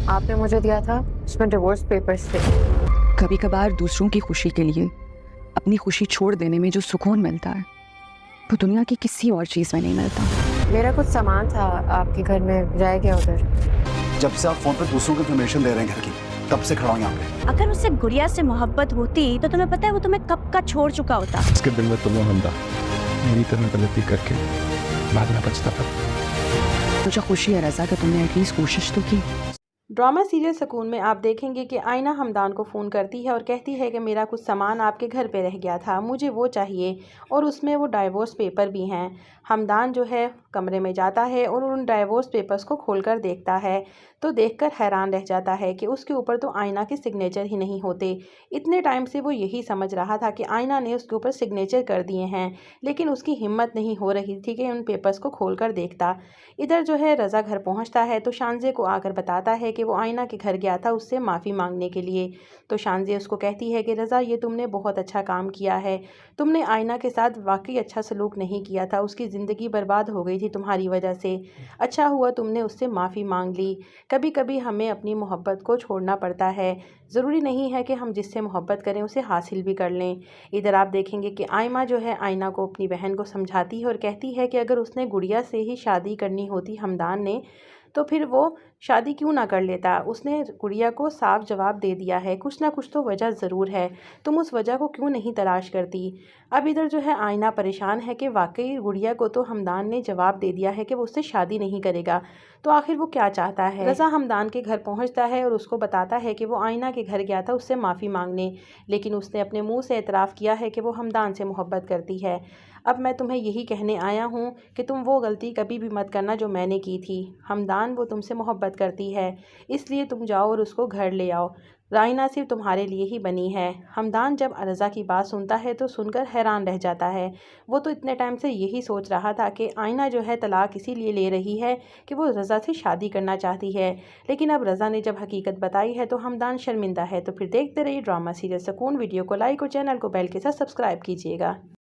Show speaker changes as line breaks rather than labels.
आपने मुझे दिया था, उसमें डिवोर्स पेपर्स थे।
कभी कभार दूसरों की खुशी के लिए अपनी खुशी छोड़ देने में जो सुकून मिलता है वो दुनिया की किसी और चीज़ में नहीं मिलता।
मेरा कुछ सामान था आपके घर में, रह गया उधर।
जब से आप फोन पे दूसरों को इन्फॉर्मेशन दे रहे हैं घर की, तब से खड़ा हूं यहाँ पे।
अगर उसे गुड़िया से मोहब्बत होती तो तुम्हें पता है वो तुम्हें कब का छोड़ चुका होता।
उसके दिल में तुम हो हमदा, मेरी तरह गलती करके बाद में पछताता।
मुझे खुशी है रज़ा कि तुमने एटलीस्ट कोशिश तो की।
ड्रामा सीरियल सुकून में आप देखेंगे कि आयना हमदान को फ़ोन करती है और कहती है कि मेरा कुछ सामान आपके घर पे रह गया था, मुझे वो चाहिए, और उसमें वो डाइवोर्स पेपर भी हैं। हमदान जो है कमरे में जाता है और उन डाइवोर्स पेपर्स को खोलकर देखता है तो देखकर हैरान रह जाता है कि उसके ऊपर तो आयना के सिग्नेचर ही नहीं होते। इतने टाइम से वो यही समझ रहा था कि आयना ने उसके ऊपर सिग्नेचर कर दिए हैं, लेकिन उसकी हिम्मत नहीं हो रही थी कि उन पेपर्स को खोलकर देखता। इधर जो है रज़ा घर पहुंचता है तो शानज़े को आकर बताता है कि वो आयना के घर गया था उससे माफ़ी मांगने के लिए। तो शानज़े उसको कहती है कि रज़ा, ये तुमने बहुत अच्छा काम किया है, तुमने आयना के साथ वाकई अच्छा सलूक नहीं किया था, उसकी ज़िंदगी बर्बाद हो गई थी तुम्हारी वजह से। अच्छा हुआ तुमने उससे माफ़ी मांग ली। कभी कभी हमें अपनी मोहब्बत को छोड़ना पड़ता है, ज़रूरी नहीं है कि हम जिससे मोहब्बत करें उसे हासिल भी कर लें। इधर आप देखेंगे कि आयमा जो है आयना को अपनी बहन को समझाती है और कहती है कि अगर उसने गुड़िया से ही शादी करनी होती हमदान ने, तो फिर वो शादी क्यों ना कर लेता। उसने गुड़िया को साफ जवाब दे दिया है, कुछ ना कुछ तो वजह ज़रूर है, तुम उस वजह को क्यों नहीं तलाश करती। अब इधर जो है आयना परेशान है कि वाकई गुड़िया को तो हमदान ने जवाब दे दिया है कि वो उससे शादी नहीं करेगा, तो आखिर वो क्या चाहता है। रज़ा हमदान के घर पहुंचता है और उसको बताता है कि वो आयना के घर गया था उससे माफ़ी मांगने, लेकिन उसने अपने मुंह से एतराफ़ किया है कि वो हमदान से मोहब्बत करती है। अब मैं तुम्हें यही कहने आया हूँ कि तुम वो गलती कभी भी मत करना जो मैंने की थी। हमदान वो तुमसे मोहब्बत करती है, इसलिए तुम जाओ और उसको घर ले आओ, राइना सिर्फ तुम्हारे लिए ही बनी है। हमदान जब रज़ा की बात सुनता है तो सुनकर हैरान रह जाता है। वो तो इतने टाइम से यही सोच रहा था कि आयना जो है तलाक इसीलिए ले रही है कि वो रज़ा से शादी करना चाहती है, लेकिन अब रज़ा ने जब हकीकत बताई है तो हमदान शर्मिंदा है। तो फिर देखते रहिए ड्रामा सीरियल सुकून। वीडियो को लाइक और चैनल को बेल के साथ सब्सक्राइब कीजिएगा।